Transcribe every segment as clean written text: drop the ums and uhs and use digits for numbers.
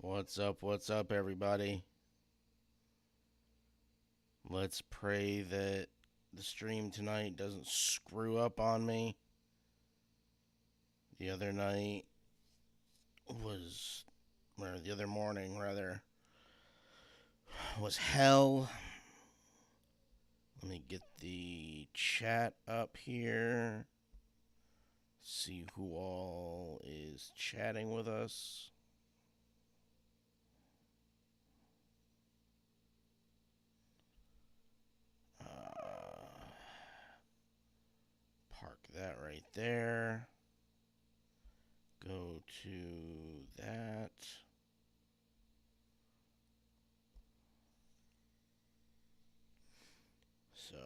What's up, everybody? Let's pray that the stream tonight doesn't screw up on me. The other night was, or the other morning, rather, was hell. Let me get the chat up here. See who all is chatting with us. Park that right there. Go to that. So,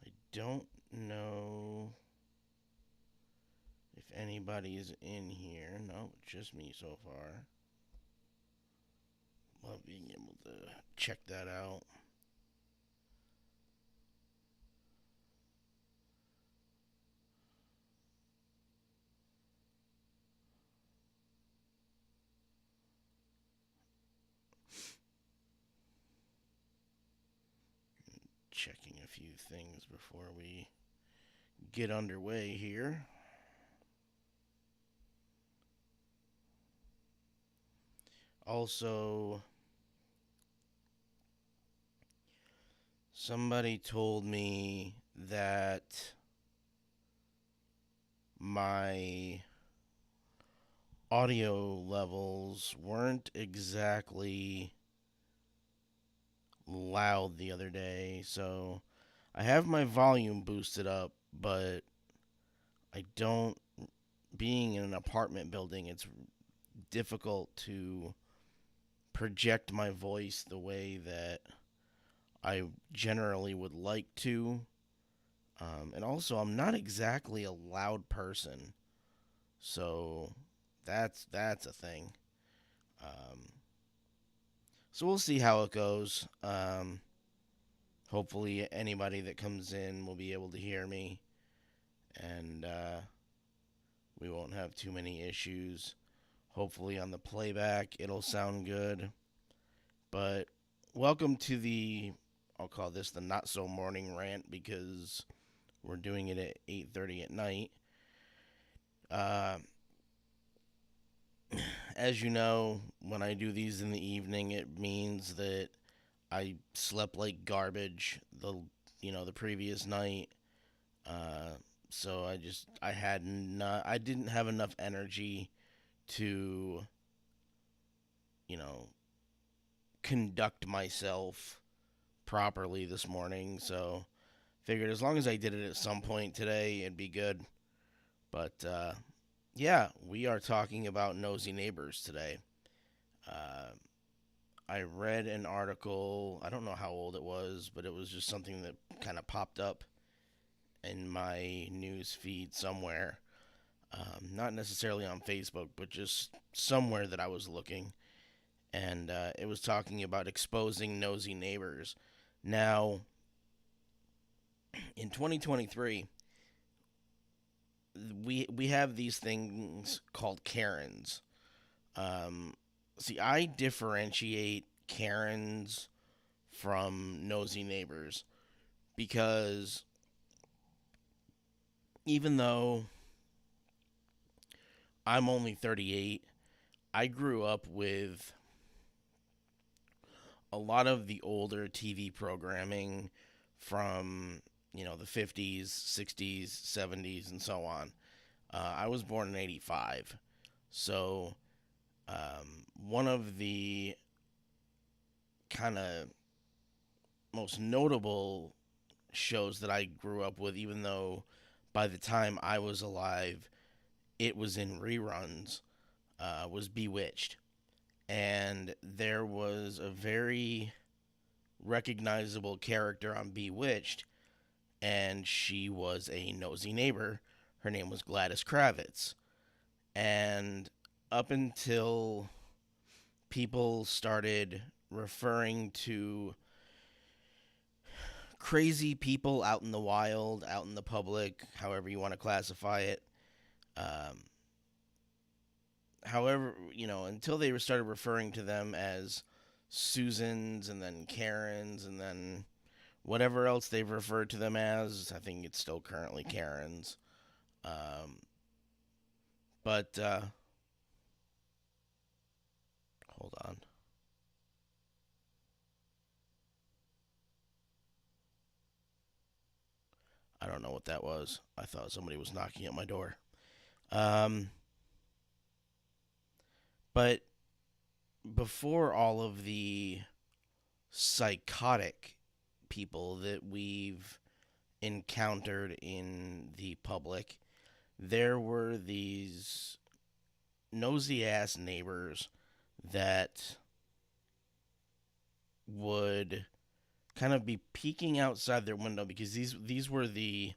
I don't know if anybody's in here. No, just me so far. Love being able to check that out. Checking a few things before we get underway here. Also, somebody told me that my audio levels weren't exactly loud the other day, so I have my volume boosted up, but I don't. Being in an apartment building, it's difficult to project my voice the way that I generally would like to. And also, I'm not exactly a loud person, so that's a thing. Um, so we'll see how it goes. Hopefully, anybody that comes in will be able to hear me, and we won't have too many issues. Hopefully, on the playback, it'll sound good. But welcome to the, I'll call this the not so morning rant because we're doing it at 8:30 at night. Uh, as you know, when I do these in the evening, it means that I slept like garbage the previous night. Uh, so I didn't have enough energy to you know conduct myself properly this morning. So figured as long as I did it at some point today, it'd be good. But yeah, we are talking about nosy neighbors today. Uh, I read an article. I don't know how old it was, but it was just something that kind of popped up in my news feed somewhere. Not necessarily on Facebook, but just somewhere that I was looking. And it was talking about exposing nosy neighbors. Now, in 2023, we have these things called Karens. Um, See, I differentiate Karens from nosy neighbors because even though I'm only 38, I grew up with a lot of the older TV programming from the 50s, 60s, 70s, and so on. I was born in '85, so one of the kind of most notable shows that I grew up with, even though by the time I was alive, it was in reruns, was Bewitched. And there was a very recognizable character on Bewitched, and she was a nosy neighbor. Her name was Gladys Kravitz. And up until people started referring to crazy people out in the wild, out in the public, however you want to classify it, Um, However, until they started referring to them as Susans and then Karens and then whatever else they've referred to them as, I think it's still currently Karens. Um, but hold on. I don't know what that was. I thought somebody was knocking at my door. Um, but before all of the psychotic people that we've encountered in the public, there were these nosy ass neighbors that would kind of be peeking outside their window because these were the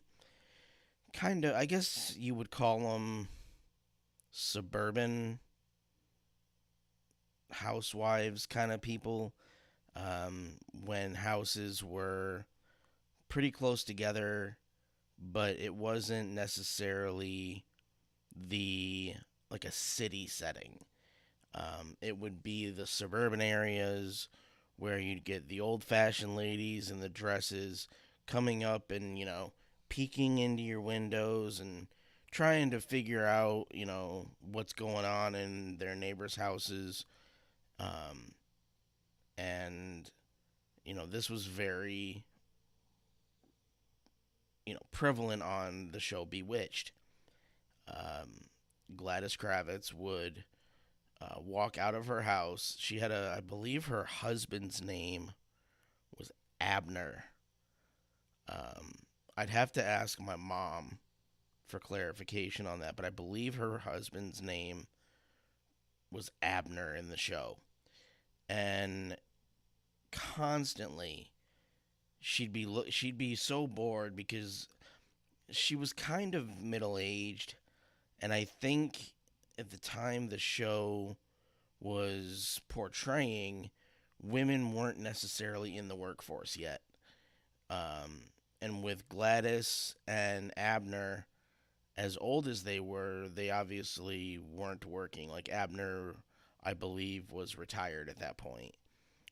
kind of, I guess you would call them, suburban housewives kind of people, when houses were pretty close together, but it wasn't necessarily the like a city setting. It would be the suburban areas where you'd get the old fashioned ladies in the dresses coming up and, peeking into your windows and trying to figure out, what's going on in their neighbors' houses. Um, and, this was very, prevalent on the show Bewitched. Um, Gladys Kravitz would walk out of her house. She had I believe her husband's name was Abner. Um, I'd have to ask my mom for clarification on that, but I believe her husband's name was Abner in the show. And constantly she'd be so bored because she was kind of middle aged, and I think at the time the show was portraying, women weren't necessarily in the workforce yet. Um, and with Gladys and Abner, as old as they were, they obviously weren't working. Like Abner, I believe, was retired at that point.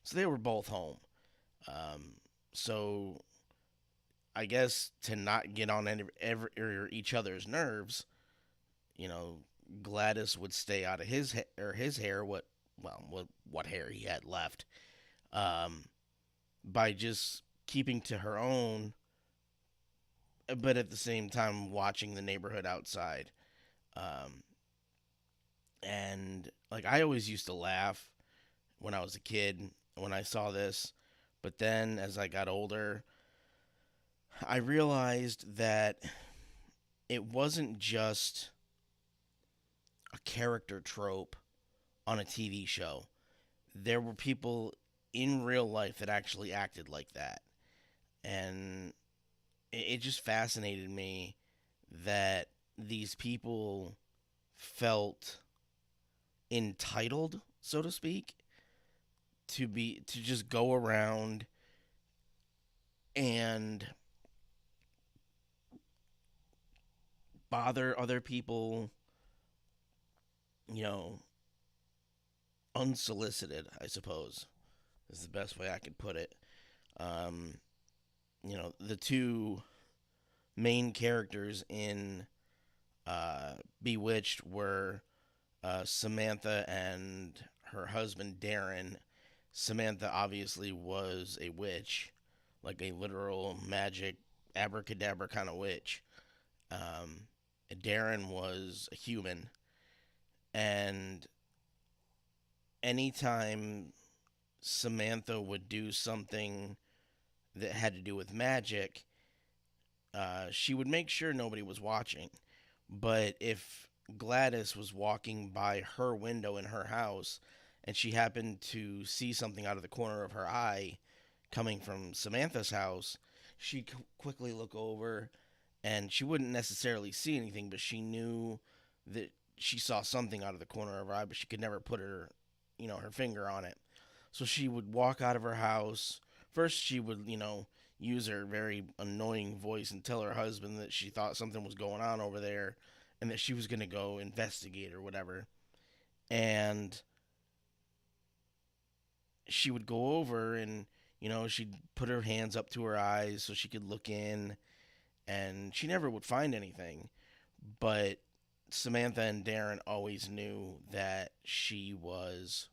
So they were both home. Um, so I guess to not get on each other's nerves, you know, Gladys would stay out of his hair. What hair he had left, um, by just keeping to her own, but at the same time watching the neighborhood outside. Um, and like I always used to laugh when I was a kid when I saw this, but then as I got older, I realized that it wasn't just a character trope on a TV show. There were people in real life that actually acted like that. And it just fascinated me that these people felt entitled, so to speak, to just go around and bother other people, you know, unsolicited, I suppose, is the best way I could put it. Um, the two main characters in Bewitched were Samantha and her husband Darren. Samantha obviously was a witch, like a literal magic abracadabra kind of witch. Um, Darren was a human, and anytime Samantha would do something that had to do with magic, she would make sure nobody was watching. But if Gladys was walking by her window in her house and she happened to see something out of the corner of her eye coming from Samantha's house, she'd quickly look over and she wouldn't necessarily see anything, but she knew that she saw something out of the corner of her eye, but she could never put her finger on it. So she would walk out of her house. First, she would, use her very annoying voice and tell her husband that she thought something was going on over there. and that she was going to go investigate or whatever. And she would go over and, she'd put her hands up to her eyes so she could look in, and she never would find anything. But Samantha and Darren always knew that she was,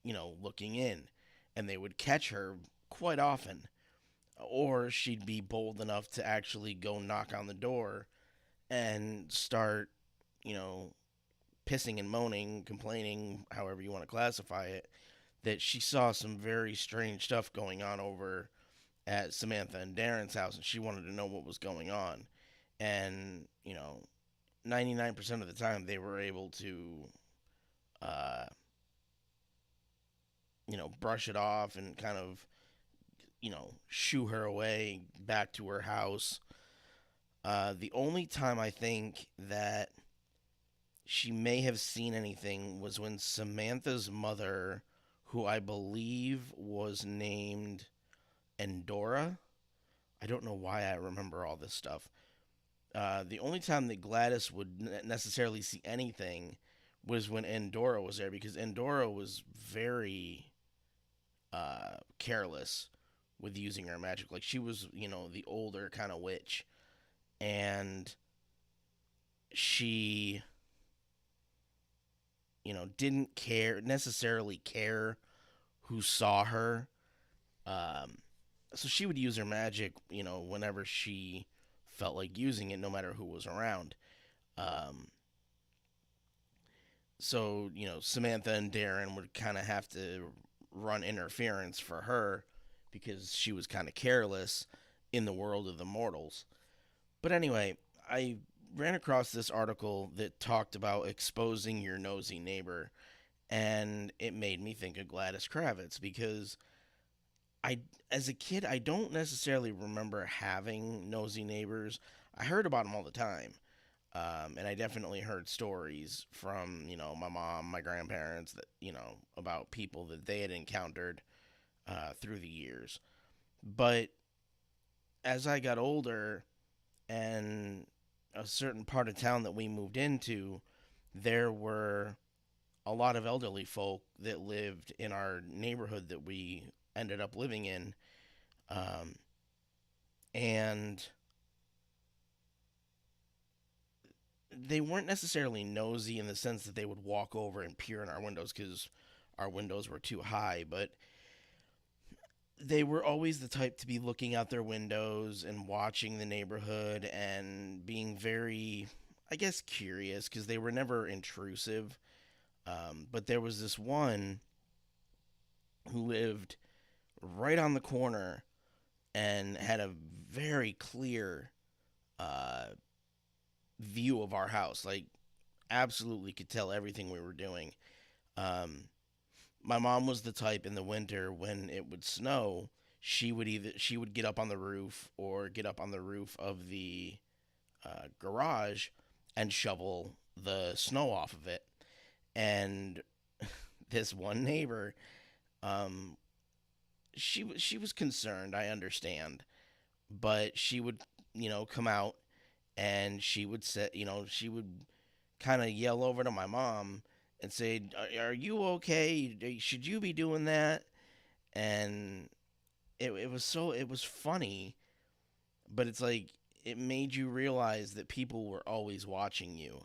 looking in, and they would catch her quite often. Or she'd be bold enough to actually go knock on the door and start, you know, pissing and moaning, complaining, however you want to classify it, that she saw some very strange stuff going on over at Samantha and Darren's house, and she wanted to know what was going on. And, 99% of the time they were able to, uh, brush it off and kind of, shoo her away back to her house. The only time I think that she may have seen anything was when Samantha's mother, who I believe was named Endora. I don't know why I remember all this stuff. The only time that Gladys would necessarily see anything was when Endora was there, because Endora was very careless with using her magic. Like, she was, the older kind of witch. And she, didn't necessarily care who saw her. Um, so she would use her magic, whenever she felt like using it, no matter who was around. Um, so, Samantha and Darren would kind of have to run interference for her because she was kind of careless in the world of the mortals. But anyway, I ran across this article that talked about exposing your nosy neighbor, and it made me think of Gladys Kravitz because I, as a kid, I don't necessarily remember having nosy neighbors. I heard about them all the time. And I definitely heard stories from, my mom, my grandparents, that, about people that they had encountered through the years. But as I got older, and a certain part of town that we moved into, there were a lot of elderly folk that lived in our neighborhood that we ended up living in. Um, and they weren't necessarily nosy in the sense that they would walk over and peer in our windows because our windows were too high, but they were always the type to be looking out their windows and watching the neighborhood and being very, I guess, curious because they were never intrusive. But there was this one who lived right on the corner and had a very clear uh, view of our house. Like, absolutely could tell everything we were doing. Um, my mom was the type in the winter when it would snow, she would get up on the roof or get up on the roof of the garage and shovel the snow off of it. And this one neighbor, um, she was concerned. I understand, but she would, come out, and she would say, she would kind of yell over to my mom and say, "Are you okay? Should you be doing that?" And it was funny, but it's like it made you realize that people were always watching you.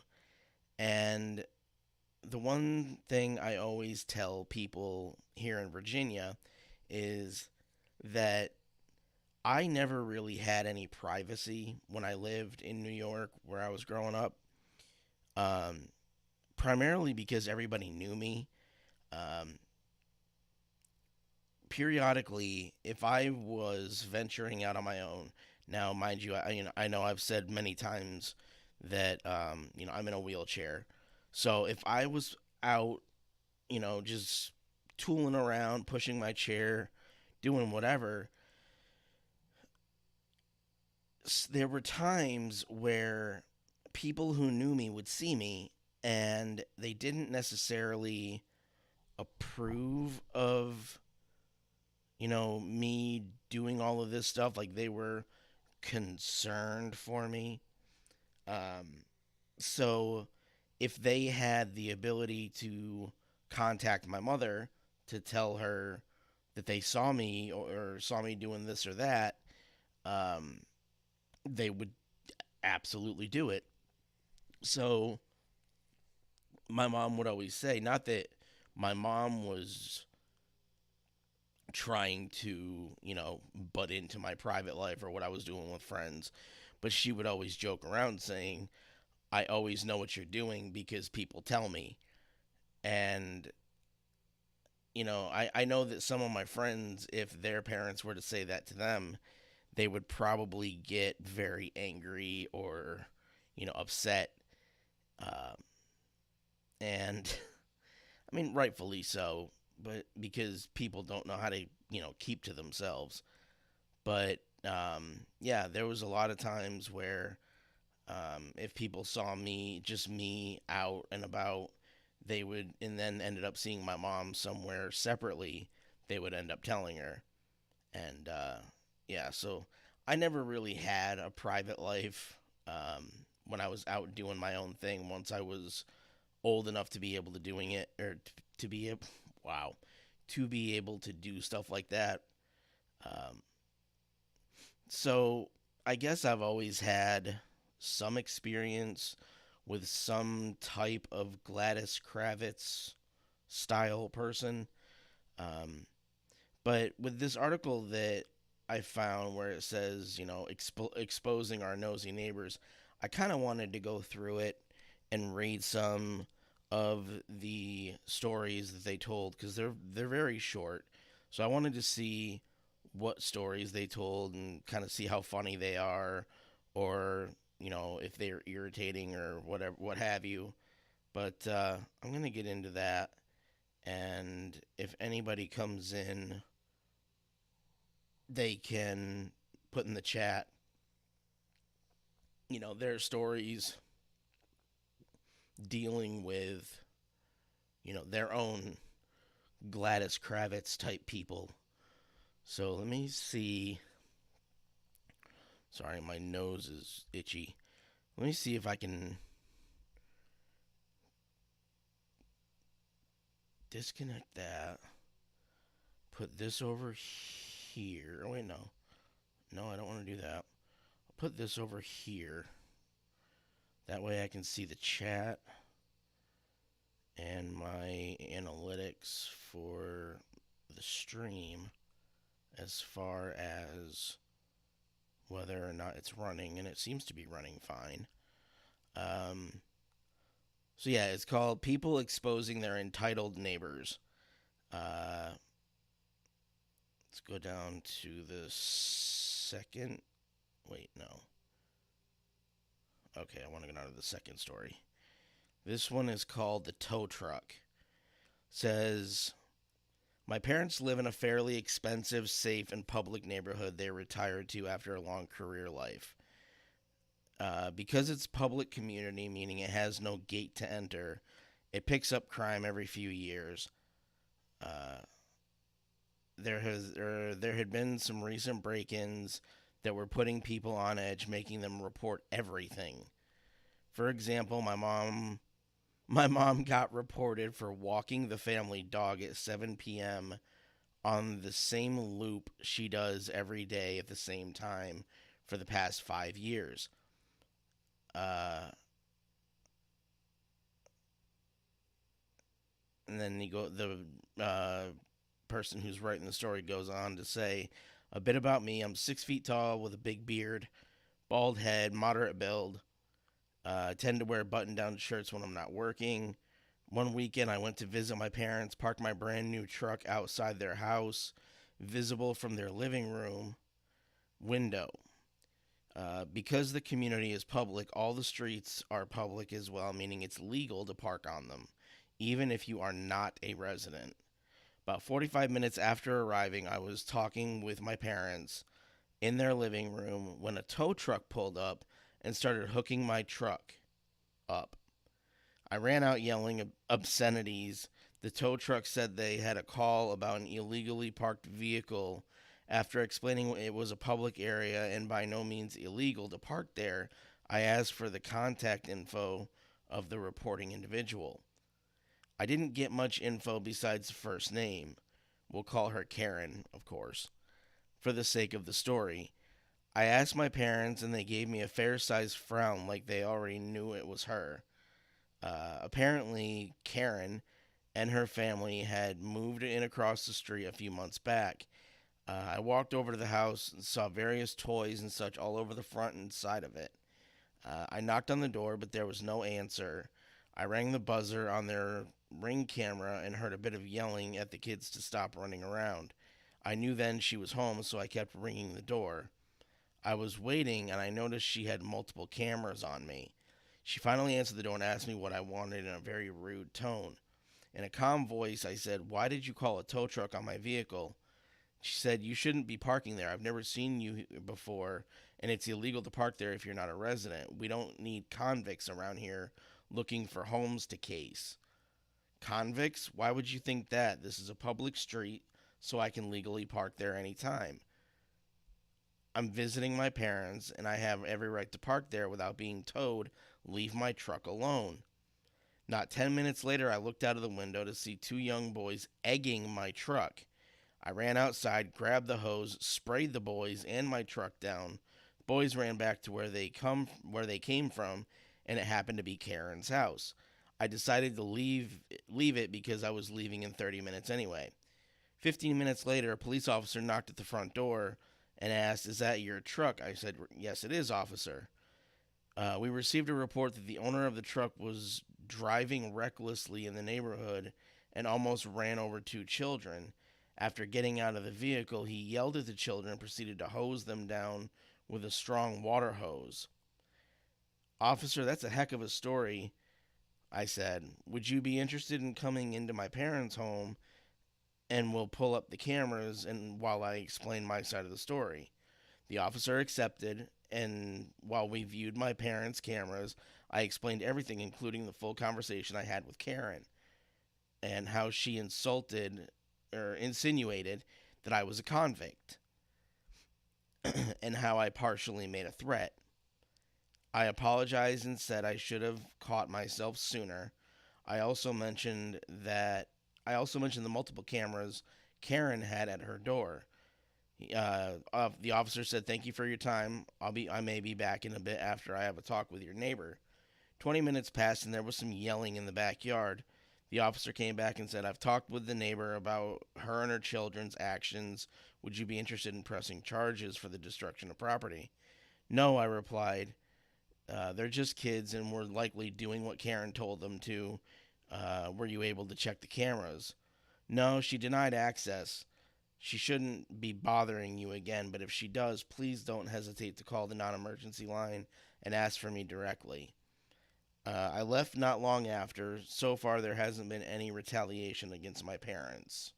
And the one thing I always tell people here in Virginia is that I never really had any privacy when I lived in New York where I was growing up. Um, Primarily because everybody knew me. Um, Periodically, if I was venturing out on my own, now mind you, I know I've said many times that I'm in a wheelchair, so if I was out, just tooling around, pushing my chair, doing whatever, there were times where people who knew me would see me and they didn't necessarily approve of me doing all of this stuff. Like, they were concerned for me. Um, so if they had the ability to contact my mother to tell her that they saw me or saw me doing this or that, um, they would absolutely do it. So my mom would always say, not that my mom was trying to, butt into my private life or what I was doing with friends, but she would always joke around saying, I always know what you're doing because people tell me. And, I know that some of my friends, if their parents were to say that to them, they would probably get very angry or, upset. Um, and I mean, rightfully so, but because people don't know how to, keep to themselves. But yeah, there was a lot of times where if people saw me, just me out and about, they would, and then ended up seeing my mom somewhere separately, they would end up telling her. And yeah, so I never really had a private life when I was out doing my own thing. Once I was old enough to be able to doing it, or to be able, wow, to be able to do stuff like that. Um, so I guess I've always had some experience with some type of Gladys Kravitz style person. Um, but with this article that I found where it says, exposing our nosy neighbors, I kind of wanted to go through it and read some of the stories that they told because they're very short. So I wanted to see what stories they told and kind of see how funny they are, or if they're irritating or whatever, what have you. But I'm gonna get into that, and if anybody comes in, they can put in the chat, their stories dealing with, their own Gladys Kravitz type people. So let me see. Sorry, my nose is itchy. Let me see if I can disconnect that. Put this over here. Oh, wait, no. No, I don't want to do that. I'll put this over here. That way I can see the chat and my analytics for the stream as far as whether or not it's running, and it seems to be running fine. Um, so yeah, it's called People Exposing Their Entitled Neighbors. Uh, let's go down to the second. Wait, no. Okay, I want to go down to the second story. This one is called The Tow Truck. Says, my parents live in a fairly expensive, safe, and public neighborhood they retired to after a long career life. Because it's public community, meaning it has no gate to enter, it picks up crime every few years. Uh, there had been some recent break-ins that were putting people on edge, making them report everything. For example, my mom got reported for walking the family dog at 7 p.m. on the same loop she does every day at the same time for the past 5 years. Uh, and then the person who's writing the story goes on to say a bit about me. I'm 6 feet tall with a big beard, bald head, moderate build. I tend to wear button-down shirts when I'm not working. One weekend, I went to visit my parents, parked my brand new truck outside their house, visible from their living room window. Because the community is public, all the streets are public as well, meaning it's legal to park on them, even if you are not a resident. About 45 minutes after arriving, I was talking with my parents in their living room when a tow truck pulled up and started hooking my truck up. I ran out yelling obscenities. The tow truck said they had a call about an illegally parked vehicle. After explaining it was a public area and by no means illegal to park there, I asked for the contact info of the reporting individual. I didn't get much info besides the first name. We'll call her Karen, of course, for the sake of the story. I asked my parents, and they gave me a fair sized frown like they already knew it was her. Apparently, Karen and her family had moved in across the street a few months back. I walked over to the house and saw various toys and such all over the front and side of it. I knocked on the door, but there was no answer. I rang the buzzer on their ring camera and heard a bit of yelling at the kids to stop running around. I knew then she was home, so I kept ringing the door. I was waiting, and I noticed she had multiple cameras on me. She finally answered the door and asked me what I wanted in a very rude tone. In a calm voice, I said, "Why did you call a tow truck on my vehicle?" She said, "You shouldn't be parking there. I've never seen you before, and it's illegal to park there if you're not a resident. We don't need convicts around here looking for homes to case." Convicts? Why would you think that? This is a public street, so I can legally park there anytime. I'm visiting my parents, and I have every right to park there without being towed. Leave my truck alone. Not 10 minutes later, I looked out of the window to see two young boys egging my truck. I ran outside, grabbed the hose, sprayed the boys and my truck down. The boys ran back to where they came from, and it happened to be Karen's house. I decided to leave it because I was leaving in 30 minutes anyway. 15 minutes later, a police officer knocked at the front door and asked, "Is that your truck?" I said, "Yes, it is, officer." We received a report that the owner of the truck was driving recklessly in the neighborhood and almost ran over two children. After getting out of the vehicle, he yelled at the children and proceeded to hose them down with a strong water hose. "Officer, that's a heck of a story," I said. "Would you be interested in coming into my parents' home, and we'll pull up the cameras and while I explain my side of the story?" The officer accepted, and while we viewed my parents' cameras, I explained everything, including the full conversation I had with Karen and how she insulted or insinuated that I was a convict and how I partially made a threat. I apologized and said I should have caught myself sooner. I also mentioned that I also mentioned the multiple cameras Karen had at her door. The officer said, "Thank you for your time. I may be back in a bit after I have a talk with your neighbor." 20 minutes passed and there was some yelling in the backyard. The officer came back and said, "I've talked with the neighbor about her and her children's actions. Would you be interested in pressing charges for the destruction of property?" "No," I replied. They're just kids and were likely doing what Karen told them to. Were you able to check the cameras?" "No, she denied access. She shouldn't be bothering you again, but if she does, please don't hesitate to call the non emergency line and ask for me directly." I left not long after. So far, there hasn't been any retaliation against my parents.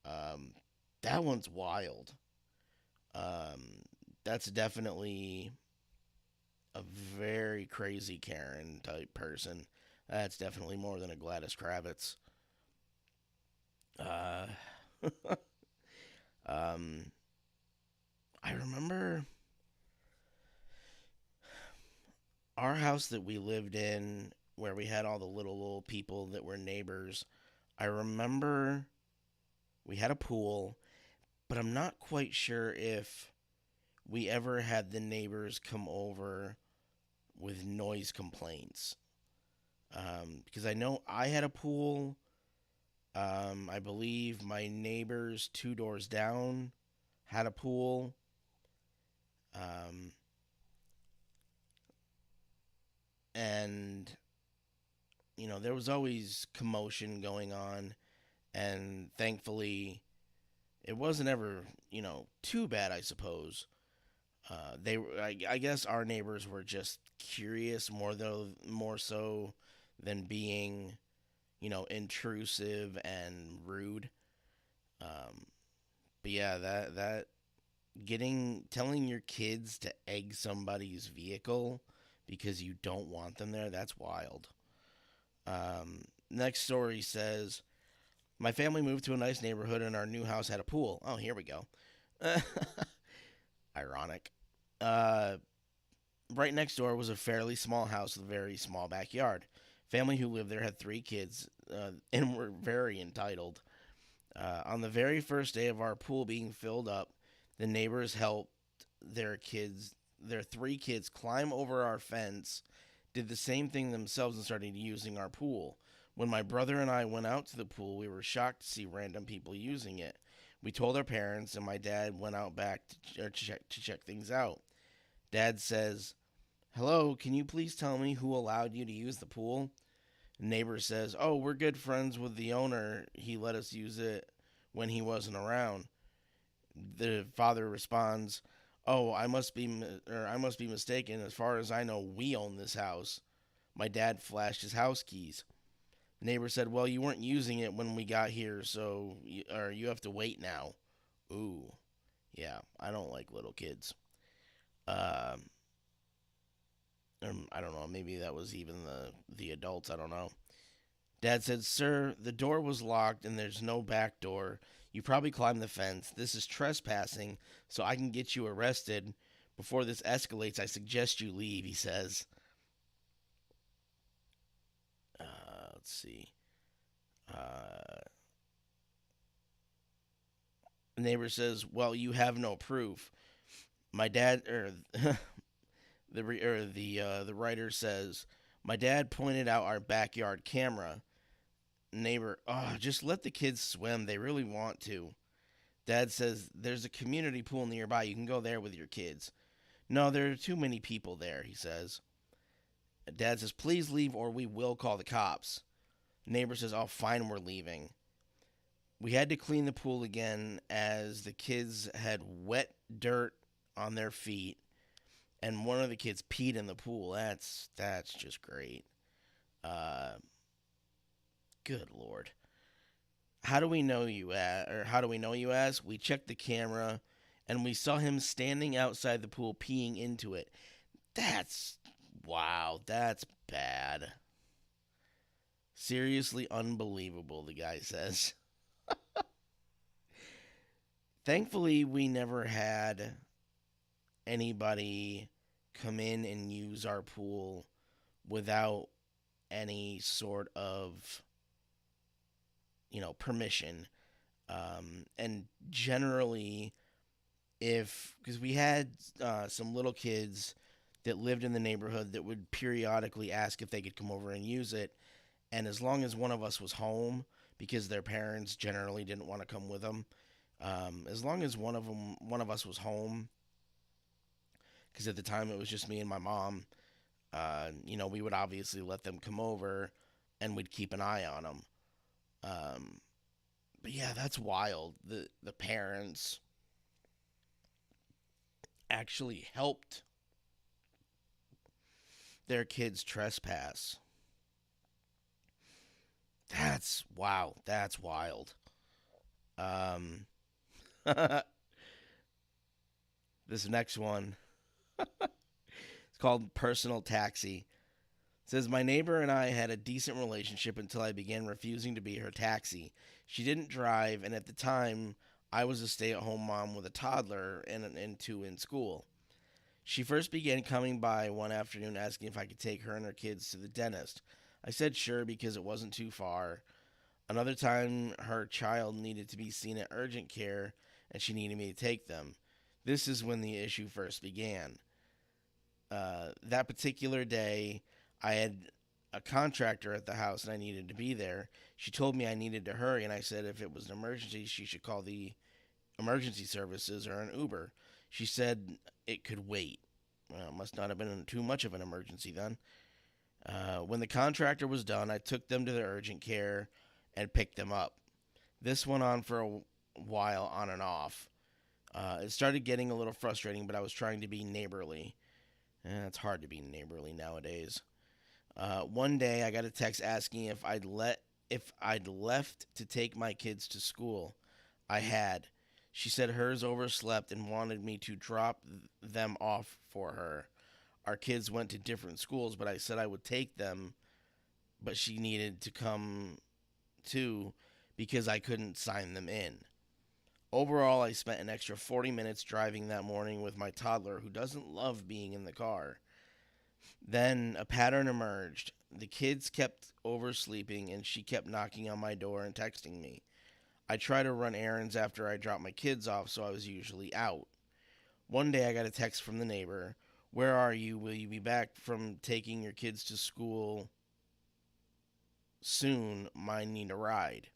Um, that one's wild. Um, that's definitely a very crazy Karen type person. That's definitely more than a Gladys Kravitz. Uh, um, I remember our house that we lived in, where we had all the little people that were neighbors. I remember we had a pool, but I'm not quite sure if we ever had the neighbors come over with noise complaints. Because I know I had a pool. I believe my neighbors two doors down had a pool. Um, and, there was always commotion going on. And thankfully, it wasn't ever, too bad, I suppose. I guess our neighbors were just curious more so than being, intrusive and rude. Um, but yeah, that telling your kids to egg somebody's vehicle because you don't want them there, that's wild. Next story says, "My family moved to a nice neighborhood and our new house had a pool." Oh, here we go. Ironic. Uh, Right next door was a fairly small house with a very small backyard. Family who lived there had 3 kids and were very entitled. On the very first day of our pool being filled up, the neighbors helped their 3 kids, climb over our fence, did the same thing themselves, and started using our pool. When my brother and I went out to the pool, we were shocked to see random people using it. We told our parents, and my dad went out back to check things out. Dad says, "Hello, can you please tell me who allowed you to use the pool?" Neighbor says, "Oh, we're good friends with the owner. He let us use it when he wasn't around." The father responds, "Oh, I must be mistaken. As far as I know, we own this house." My dad flashed his house keys. Neighbor said, "Well, you weren't using it when we got here, so you have to wait now." Ooh, yeah, I don't like little kids. Um, I don't know. Maybe that was even the adults. I don't know. Dad said, "Sir, the door was locked and there's no back door. You probably climbed the fence. This is trespassing, so I can get you arrested. Before this escalates, I suggest you leave," he says. Let's see. Uh, the neighbor says, "Well, you have no proof." My dad, or the writer says, "My dad pointed out our backyard camera." Neighbor, "Oh, just let the kids swim. They really want to." Dad says, "There's a community pool nearby. You can go there with your kids." "No, there are too many people there," he says. Dad says, "Please leave or we will call the cops." Neighbor says, "Oh, fine, we're leaving." We had to clean the pool again as the kids had wet dirt on their feet, and one of the kids peed in the pool. That's just great. Uh, Good lord. How do we know you at or how do we know you as? We checked the camera and we saw him standing outside the pool peeing into it. That's wow, that's bad. Seriously unbelievable, the guy says. Thankfully, we never had anybody come in and use our pool without any sort of, permission. And generally, if because we had some little kids that lived in the neighborhood that would periodically ask if they could come over and use it, and as long as one of us was home, because their parents generally didn't want to come with them, as long as one of us was home, because at the time it was just me and my mom, we would obviously let them come over, and we'd keep an eye on them. Um, but yeah, that's wild. The parents actually helped their kids trespass. That's wow. That's wild. Um, this next one, it's called Personal Taxi. It says, "My neighbor and I had a decent relationship until I began refusing to be her taxi. She didn't drive, and at the time, I was a stay-at-home mom with a toddler and 2 in school. She first began coming by one afternoon asking if I could take her and her kids to the dentist. I said sure because it wasn't too far. Another time, her child needed to be seen at urgent care, and she needed me to take them. This is when the issue first began. That particular day, I had a contractor at the house and I needed to be there. She told me I needed to hurry, and I said if it was an emergency, she should call the emergency services or an Uber. She said it could wait. Well, it must not have been too much of an emergency then. When the contractor was done, I took them to the urgent care and picked them up. This went on for a while, on and off. It started getting a little frustrating, but I was trying to be neighborly. It's hard to be neighborly nowadays. One day, I got a text asking if I'd left to take my kids to school. I had. She said hers overslept and wanted me to drop them off for her. Our kids went to different schools, but I said I would take them, but she needed to come too because I couldn't sign them in. Overall, I spent an extra 40 minutes driving that morning with my toddler who doesn't love being in the car. Then a pattern emerged. The kids kept oversleeping, and she kept knocking on my door and texting me. I try to run errands after I drop my kids off, so I was usually out. One day I got a text from the neighbor. Where are you? Will you be back from taking your kids to school soon? Might need a ride.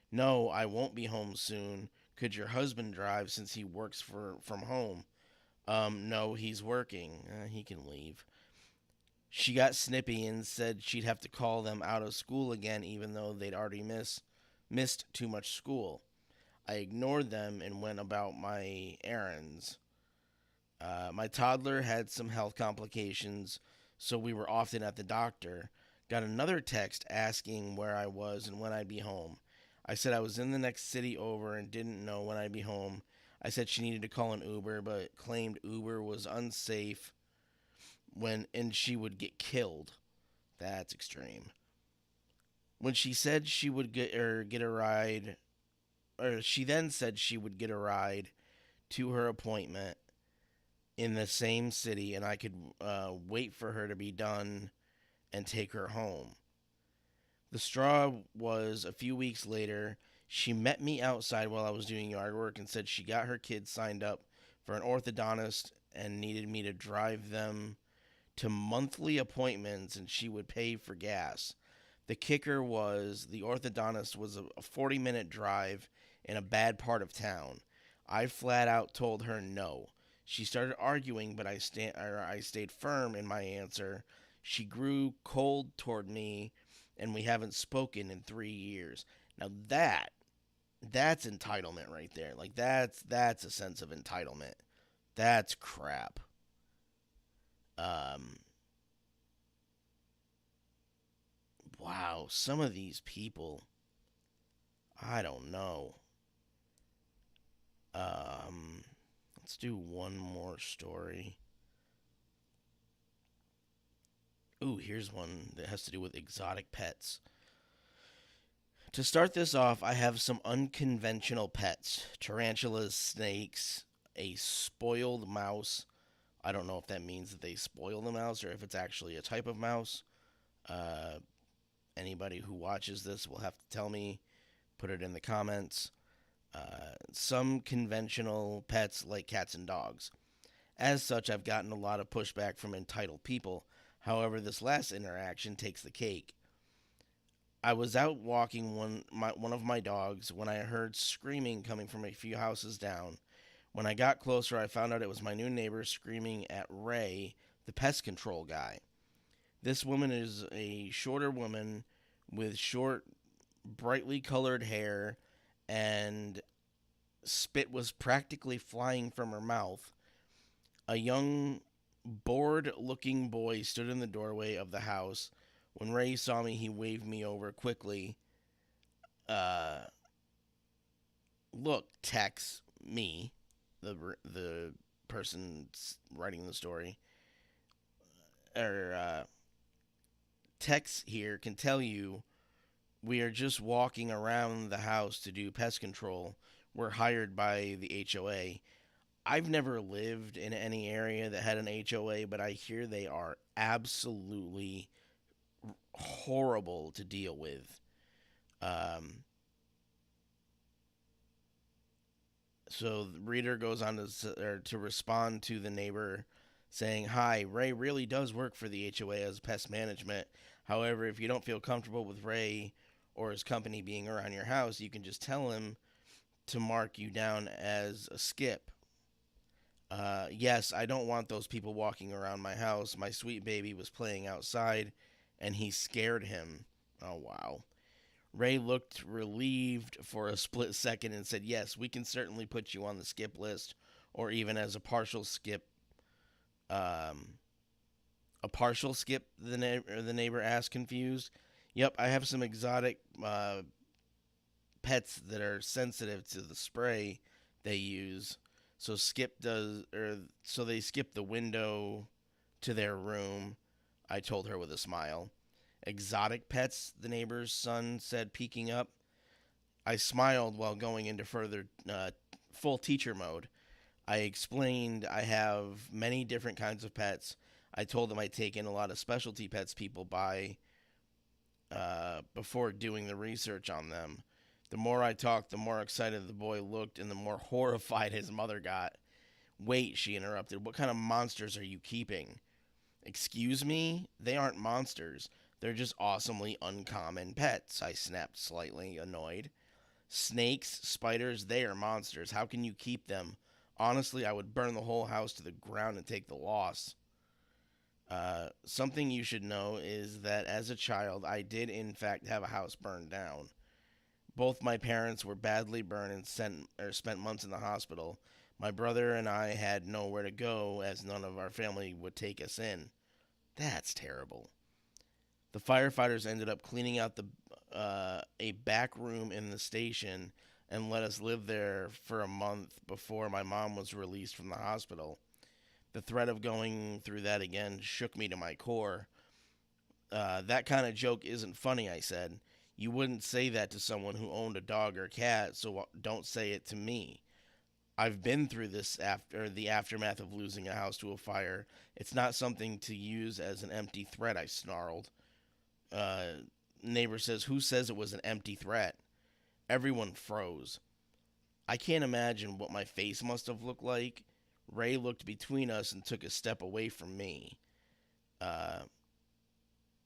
No, I won't be home soon. Could your husband drive since he works from home? No, he's working. He can leave. She got snippy and said she'd have to call them out of school again, even though they'd already missed too much school. I ignored them and went about my errands. My toddler had some health complications, so we were often at the doctor. Got another text asking where I was and when I'd be home. I said I was in the next city over and didn't know when I'd be home. I said she needed to call an Uber, but claimed Uber was unsafe and she would get killed. That's extreme. When she said she would get a ride, or she then said she would get a ride to her appointment in the same city, and I could wait for her to be done and take her home. The straw was a few weeks later. She met me outside while I was doing yard work and said she got her kids signed up for an orthodontist and needed me to drive them to monthly appointments and she would pay for gas. The kicker was the orthodontist was a 40-minute drive in a bad part of town. I flat out told her no. She started arguing, but I stayed firm in my answer. She grew cold toward me, and we haven't spoken in 3 years. Now that's entitlement right there. Like that's a sense of entitlement. That's crap. Um, wow, some of these people, I don't know. Um, let's do one more story. Ooh, here's one that has to do with exotic pets. To start this off, I have some unconventional pets: tarantulas, snakes, a spoiled mouse. I don't know if that means that they spoil the mouse or if it's actually a type of mouse. Uh, Anybody who watches this will have to tell me, put it in the comments. Some conventional pets like cats and dogs. As such, I've gotten a lot of pushback from entitled people. However, this last interaction takes the cake. I was out walking one of my dogs when I heard screaming coming from a few houses down. When I got closer, I found out it was my new neighbor screaming at Ray, the pest control guy. This woman is a shorter woman with short, brightly colored hair, and spit was practically flying from her mouth. A young, bored looking boy stood in the doorway of the house. When Ray saw me, he waved me over quickly. Uh, Look, Tex, me, the person writing the story, or Tex here can tell you we are just walking around the house to do pest control. We're hired by the HOA. I've never lived in any area that had an HOA, but I hear they are absolutely horrible to deal with. Um, so the reader goes on to respond to the neighbor saying, "Hi, Ray really does work for the HOA as pest management. However, if you don't feel comfortable with Ray or his company being around your house, you can just tell him to mark you down as a skip. Yes, I don't want those people walking around my house. My sweet baby was playing outside and he scared him." Oh, wow. Ray looked relieved for a split second and said, "Yes, we can certainly put you on the skip list or even as a partial skip." Um, a partial skip, the neighbor asked, confused. "Yep, I have some exotic pets that are sensitive to the spray they use. So they skip the window to their room," I told her with a smile. "Exotic pets?" the neighbor's son said, peeking up. I smiled while going into further full teacher mode. I explained I have many different kinds of pets. I told them I take in a lot of specialty pets people buy before doing the research on them. The more I talked, the more excited the boy looked, and the more horrified his mother got. Wait, she interrupted. What kind of monsters are you keeping? Excuse me? They aren't monsters. They're just awesomely uncommon pets, I snapped, slightly annoyed. Snakes, spiders, they are monsters. How can you keep them? Honestly, I would burn the whole house to the ground and take the loss. Something you should know is that as a child, I did in fact have a house burned down. Both my parents were badly burned and spent months in the hospital. My brother and I had nowhere to go as none of our family would take us in. That's terrible. The firefighters ended up cleaning out the a back room in the station and let us live there for a month before my mom was released from the hospital. The threat of going through that again shook me to my core. That kind of joke isn't funny, I said. You wouldn't say that to someone who owned a dog or cat, so don't say it to me. I've been through this after the aftermath of losing a house to a fire. It's not something to use as an empty threat, I snarled. Uh, Neighbor says, who says it was an empty threat? Everyone froze. I can't imagine what my face must have looked like. Ray looked between us and took a step away from me. Uh,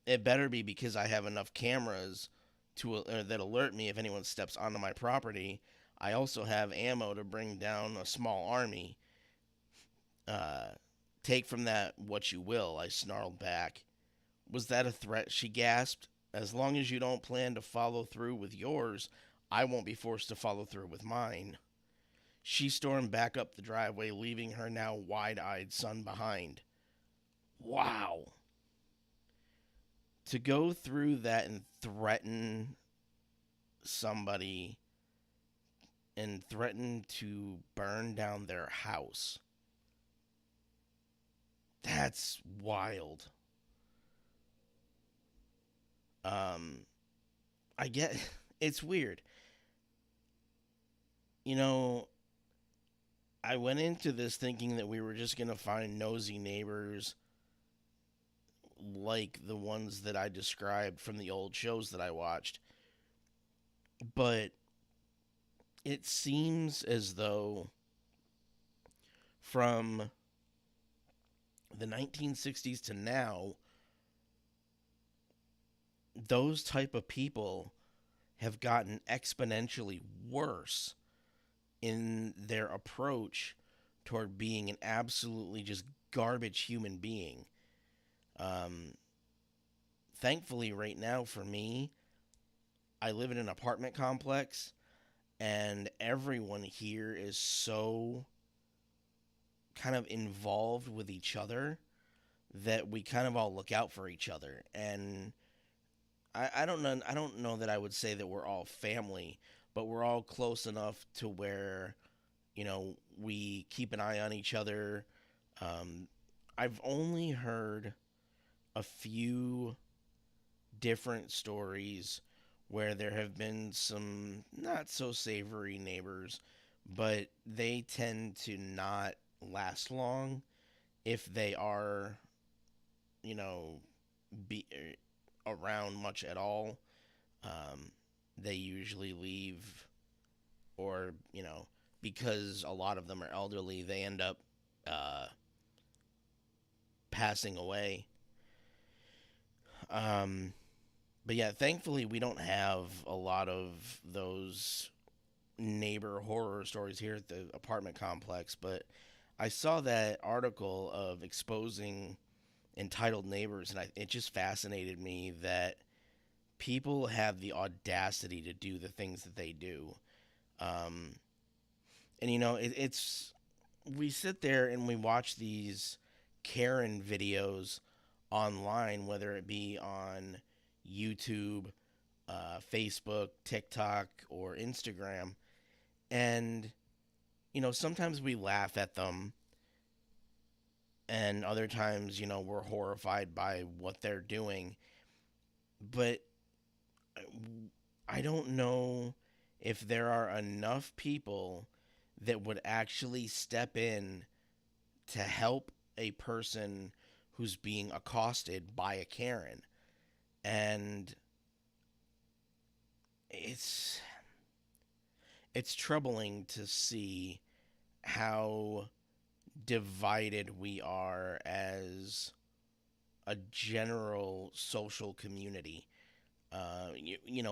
it better be because I have enough cameras that alert me if anyone steps onto my property. I also have ammo to bring down a small army. Uh, Take from that what you will, I snarled back. Was that a threat? She gasped. As long as you don't plan to follow through with yours, I won't be forced to follow through with mine. She stormed back up the driveway, leaving her now wide eyed son behind. Wow. To go through that and threaten somebody and threaten to burn down their house. That's wild. Um, I get it's weird. You know, I went into this thinking that we were just going to find nosy neighbors like the ones that I described from the old shows that I watched. But it seems as though from the 1960s to now, those type of people have gotten exponentially worse in their approach toward being an absolutely just garbage human being. Um, Thankfully, right now for me, I live in an apartment complex, and everyone here is so kind of involved with each other that we kind of all look out for each other. And I don't know that I would say that we're all family, but we're all close enough to where, we keep an eye on each other. Um, I've only heard a few different stories where there have been some not so savory neighbors, but they tend to not last long if they are, you know, be around much at all. Um, they usually leave, or because a lot of them are elderly, they end up uh, passing away. Um, but yeah, thankfully we don't have a lot of those neighbor horror stories here at the apartment complex. But I saw that article of exposing entitled neighbors, and it just fascinated me that people have the audacity to do the things that they do. Um, and it's we sit there and we watch these Karen videos online, whether it be on YouTube, Facebook, TikTok, or Instagram, and sometimes we laugh at them, and other times we're horrified by what they're doing. But I don't know if there are enough people that would actually step in to help a person who's being accosted by a Karen. And it's it's troubling to see how divided we are as a general social community.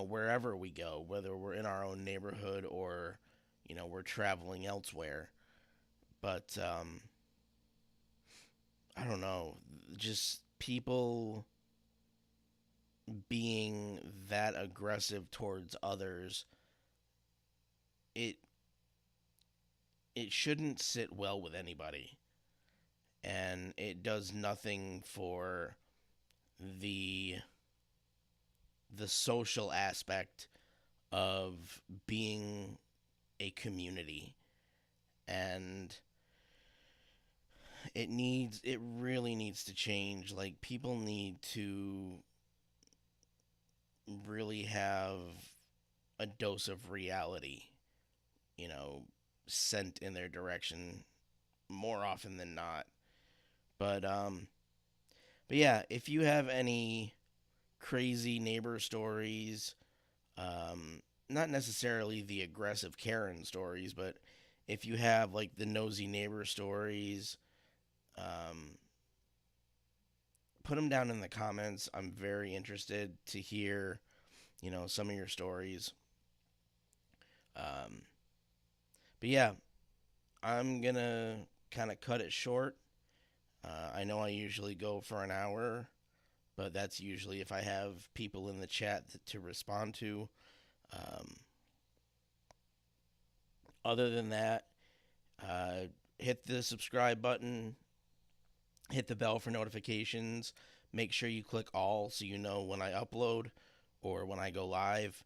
Wherever we go, whether we're in our own neighborhood or, we're traveling elsewhere. But I don't know, just people being that aggressive towards others, it it shouldn't sit well with anybody, and it does nothing for the the social aspect of being a community. And it really needs to change. Like, people need to really have a dose of reality, you know, sent in their direction more often than not. But yeah, if you have any crazy neighbor stories, not necessarily the aggressive Karen stories, but if you have like the nosy neighbor stories, um, put them down in the comments. I'm very interested to hear, some of your stories. Um, but yeah, I'm gonna kind of cut it short. I know I usually go for an hour, but that's usually if I have people in the chat to respond to. Um, Other than that, uh, hit the subscribe button, hit the bell for notifications. Make sure you click all so you know when I upload or when I go live.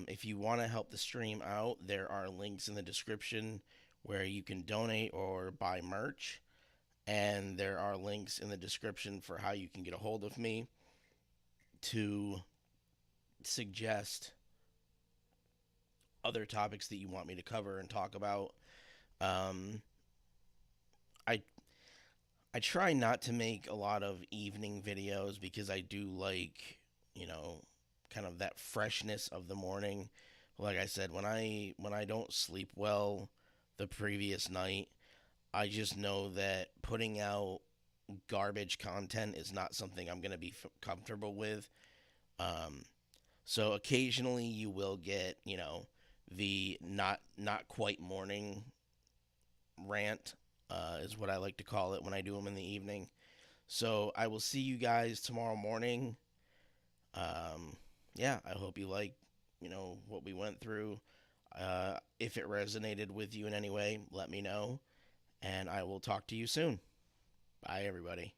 If you want to help the stream out, there are links in the description where you can donate or buy merch. And there are links in the description for how you can get a hold of me to suggest other topics that you want me to cover and talk about. Um, I I try not to make a lot of evening videos because I do like, you know, kind of that freshness of the morning. Like I said, when I don't sleep well the previous night, I just know that putting out garbage content is not something I'm going to be comfortable with. Um, so occasionally you will get, the not quite morning rant, is what I like to call it when I do them in the evening. So I will see you guys tomorrow morning. Um, yeah, I hope you like, what we went through. If it resonated with you in any way, let me know, and I will talk to you soon. Bye, everybody.